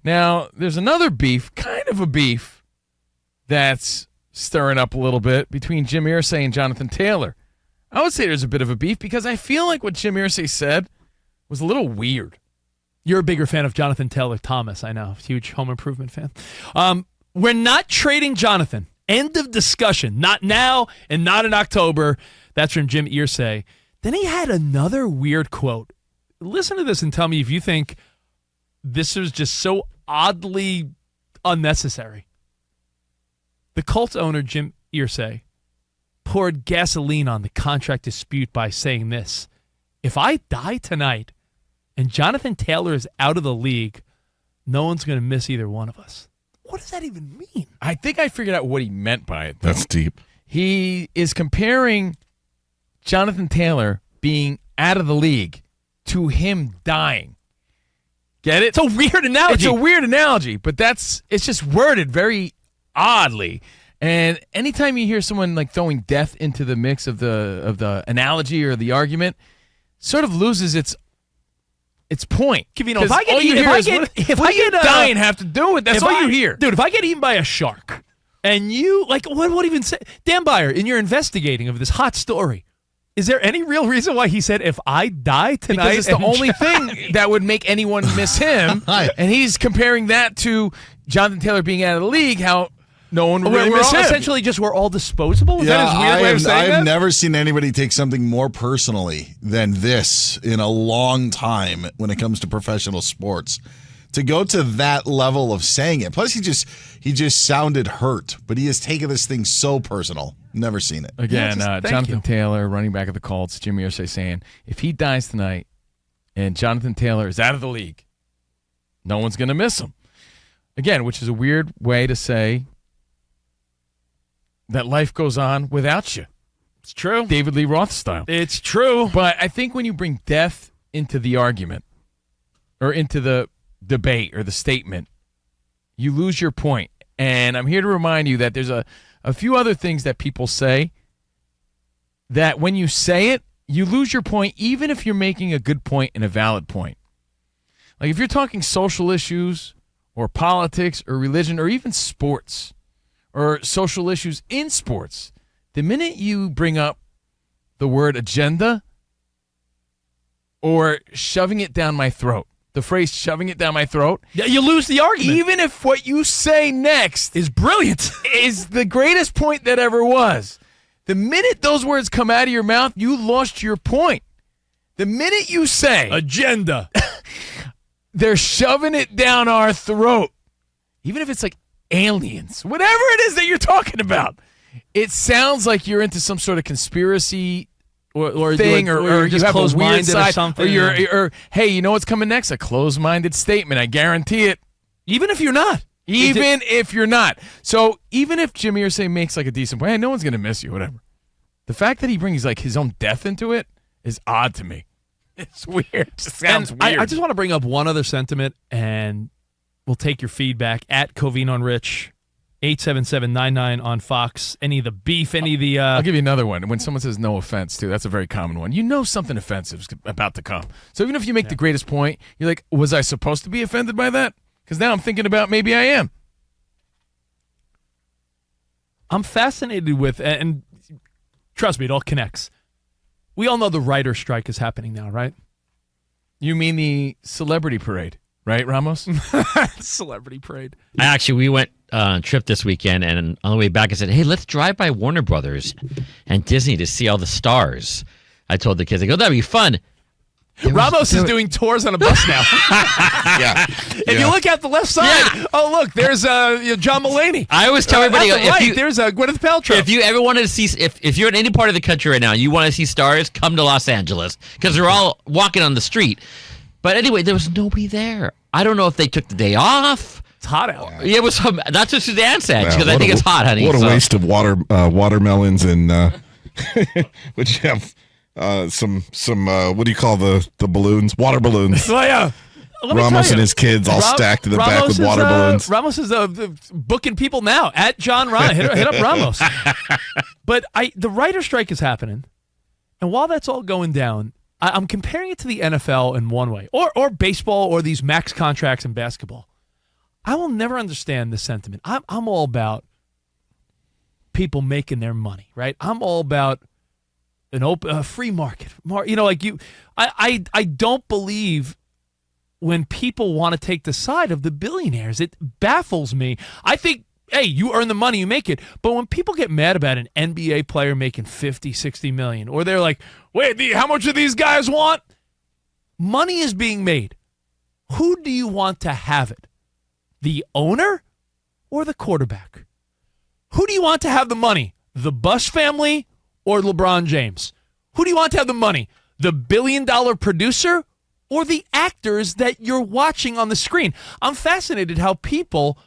Now, there's another beef, kind of a beef, that's stirring up a little bit between Jim Irsay and Jonathan Taylor. I would say there's a bit of a beef because I feel like what Jim Irsay said was a little weird. You're a bigger fan of Jonathan Taylor Thomas, I know. Huge Home Improvement fan. We're not trading Jonathan. End of discussion. Not now and not in October. That's from Jim Irsay. Then he had another weird quote. Listen to this and tell me if you think this is just so oddly unnecessary. The Colts owner, Jim Irsay, poured gasoline on the contract dispute by saying this: if I die tonight and Jonathan Taylor is out of the league, no one's going to miss either one of us. What does that even mean? I think I figured out what he meant by it, though. That's deep. He is comparing Jonathan Taylor being out of the league to him dying. Get it? It's a weird analogy. It's a weird analogy, but it's just worded very oddly. And anytime you hear someone like throwing death into the mix of the analogy or the argument, sort of loses its point. Covino, if I get dying have to do with, that's all you hear. Dude, if I get eaten by a shark and you, like, what even say? Dan Byer, in your investigating of this hot story, is there any real reason why he said, if I die tonight? Because it's the only thing that would make anyone miss him. And he's comparing that to Jonathan Taylor being out of the league, how no one really miss him. Essentially just we're all disposable? Is that his weird way of saying that? I've never seen anybody take something more personally than this in a long time when it comes to professional sports. To go to that level of saying it. Plus, he just sounded hurt, but he has taken this thing so personal. Never seen it. Again, Jonathan Taylor, running back of the Colts, Jim Irsay saying, if he dies tonight and Jonathan Taylor is out of the league, no one's going to miss him. Again, which is a weird way to say that life goes on without you. It's true. David Lee Roth style. It's true. But I think when you bring death into the argument or into the debate or the statement, you lose your point. And I'm here to remind you that there's a few other things that people say that when you say it, you lose your point even if you're making a good point and a valid point. Like if you're talking social issues or politics or religion or even sports or social issues in sports, the minute you bring up the word agenda or shoving it down my throat, the phrase shoving it down my throat, you lose the argument. Even if what you say next is brilliant, is the greatest point that ever was. The minute those words come out of your mouth, you lost your point. The minute you say agenda, they're shoving it down our throat, even if it's like aliens, whatever it is that you're talking about, it sounds like you're into some sort of conspiracy or thing, or you have a weird side, or something, or hey, you know what's coming next? A closed-minded statement. I guarantee it. Even if you're not. If you're not. So even if Jim Irsay makes like a decent point, hey, no one's gonna miss you, whatever. The fact that he brings like his own death into it is odd to me. It's weird. It just sounds weird. I just want to bring up one other sentiment, and we'll take your feedback at COVINO Rich. 877-99 on Fox. Any of the beef, any of the... I'll give you another one. When someone says no offense, too, that's a very common one. You know something offensive is about to come. So even if you make the greatest point, you're like, was I supposed to be offended by that? Because now I'm thinking about maybe I am. I'm fascinated with, and trust me, it all connects. We all know the writer strike is happening now, right? You mean the celebrity parade, right, Ramos? Celebrity parade. We went on a trip this weekend, and on the way back I said, hey, let's drive by Warner Brothers and Disney to see all the stars. I told the kids, I go, that'd be fun. Ramos is doing tours on a bus now. Yeah. If you look at the left side, oh, look, there's John Mulaney. I always tell everybody, there's Gwyneth Paltrow. If you ever wanted to see, if you're in any part of the country right now, you want to see stars, come to Los Angeles, because they're all walking on the street. But anyway, there was nobody there. I don't know if they took the day off. It's hot out. Yeah, it was. That's what Suzanne said, because I think it's hot, honey. What a waste of watermelons and which have some what do you call the balloons? Water balloons. Well, yeah. Ramos and his kids all stacked in the back with water balloons. Ramos is booking people now at John Ryan. Hit up Ramos. But the writer strike is happening, and while that's all going down, I'm comparing it to the NFL in one way, or baseball, or these max contracts in basketball. I will never understand the sentiment. I'm all about people making their money, right? I'm all about a free market. I don't believe when people want to take the side of the billionaires. It baffles me. I think, hey, you earn the money, you make it. But when people get mad about an NBA player making 50, 60 million, or they're like, wait, how much do these guys want? Money is being made. Who do you want to have it? The owner or the quarterback? Who do you want to have the money? The Bush family or LeBron James? Who do you want to have the money? The billion-dollar producer or the actors that you're watching on the screen? I'm fascinated how people,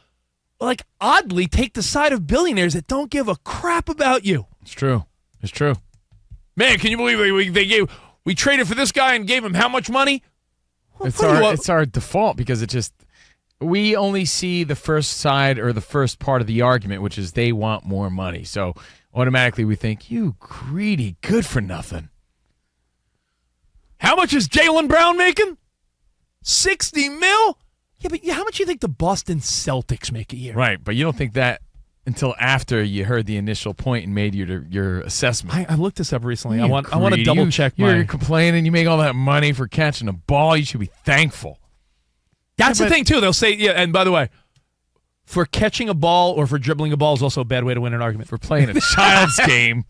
oddly take the side of billionaires that don't give a crap about you. It's true. It's true. Man, can you believe we traded for this guy and gave him how much money? It's our default because we only see the first side or the first part of the argument, which is they want more money. So automatically we think, you greedy, good for nothing. How much is Jaylen Brown making? 60 mil? Yeah, but how much do you think the Boston Celtics make a year? Right, but you don't think that until after you heard the initial point and made your assessment. I looked this up recently. I want to double check. You're complaining you make all that money for catching a ball. You should be thankful. That's the thing, too. They'll say, yeah, and by the way, for catching a ball or for dribbling a ball is also a bad way to win an argument. For playing a child's game.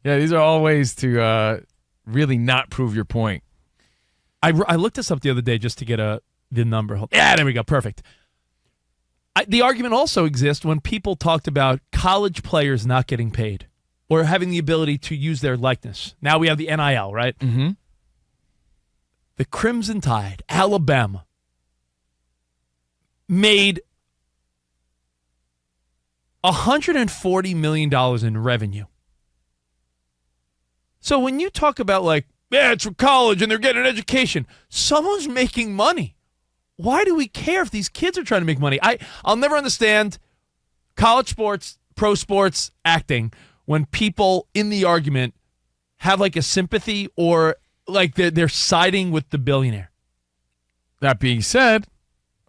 Yeah, these are all ways to really not prove your point. I looked this up the other day just to get the number. Yeah, there we go. Perfect. The argument also exists when people talked about college players not getting paid or having the ability to use their likeness. Now we have the NIL, right? Mm-hmm. The Crimson Tide, Alabama, made $140 million in revenue. So when you talk about it's for college and they're getting an education, someone's making money. Why do we care if these kids are trying to make money? I'll never understand college sports, pro sports, acting when people in the argument have a sympathy or they're siding with the billionaire. That being said,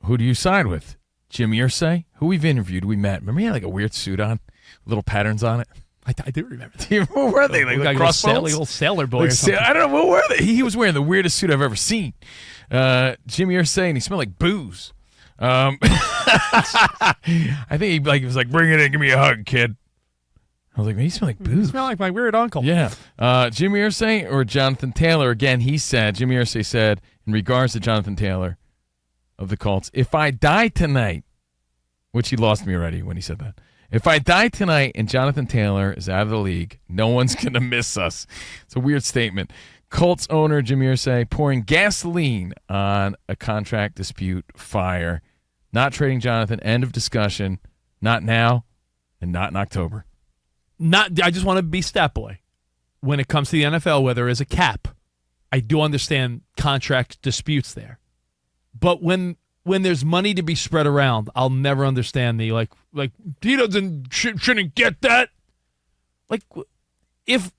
who do you side with? Jim Irsay, who we've interviewed, we met. Remember he had a weird suit on, little patterins on it? I do remember that. What were they? Like crossbones? Little sailor boy or something. I don't know. What were they? He was wearing the weirdest suit I've ever seen. Jim Irsay, and he smelled like booze. I think he was like, bring it in, give me a hug, kid. I was like, man, you smell like booze. You smell like my weird uncle. Yeah. Jim Irsay or Jonathan Taylor, again, Jim Irsay said, in regards to Jonathan Taylor of the Colts, if I die tonight, which he lost me already when he said that. If I die tonight and Jonathan Taylor is out of the league, no one's going to miss us. It's a weird statement. Colts owner Jim Irsay pouring gasoline on a contract dispute fire. Not trading Jonathan. End of discussion. Not now and not in October. I just want to be stat boy. When it comes to the NFL, where there is a cap, I do understand contract disputes there. But when there's money to be spread around, I'll never understand the he shouldn't get that. If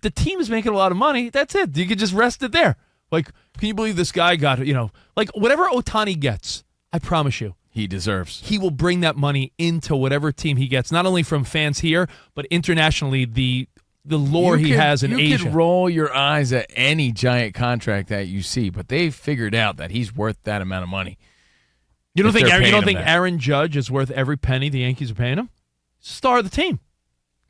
the team is making a lot of money, that's it. You can just rest it there. Can you believe this guy got whatever Ohtani gets? I promise you, he deserves. He will bring that money into whatever team he gets, not only from fans here, but internationally. The lore he has in Asia. You could roll your eyes at any giant contract that you see, but they've figured out that he's worth that amount of money. You don't think Aaron Judge is worth every penny the Yankees are paying him? Star of the team.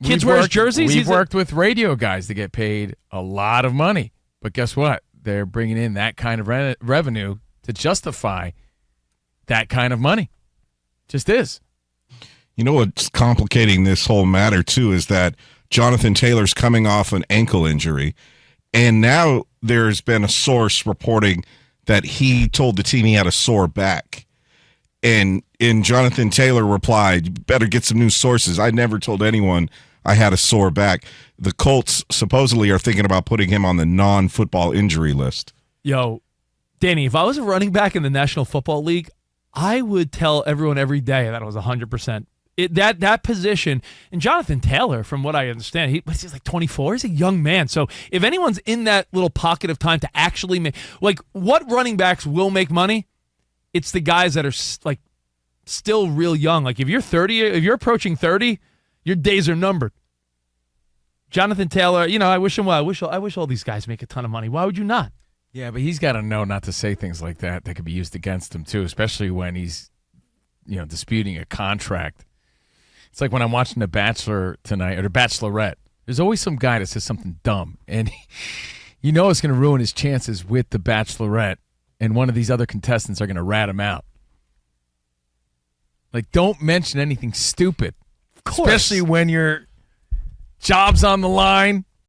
Kids wear his jerseys. We've worked with radio guys to get paid a lot of money, but guess what? They're bringing in that kind of revenue to justify that kind of money. Just is. You know what's complicating this whole matter, too, is that Jonathan Taylor's coming off an ankle injury, and now there's been a source reporting that he told the team he had a sore back. And Jonathan Taylor replied, you better get some new sources. I never told anyone I had a sore back. The Colts supposedly are thinking about putting him on the non-football injury list. Yo, Danny, if I was a running back in the National Football League, I would tell everyone every day that it was 100%. That position, and Jonathan Taylor, from what I understand, he's like 24. He's a young man. So if anyone's in that little pocket of time to actually make, what running backs will make money? it's the guys that are like still real young. Like if you're approaching 30, your days are numbered. Jonathan Taylor, I wish him well. I wish all these guys make a ton of money. Why would you not? Yeah, but he's got to know not to say things like that could be used against him too, especially when he's, disputing a contract. It's like when I'm watching The Bachelor tonight or The Bachelorette. There's always some guy that says something dumb, and it's going to ruin his chances with The Bachelorette, and one of these other contestants are going to rat him out. Like, don't mention anything stupid, of course. Especially when your job's on the line.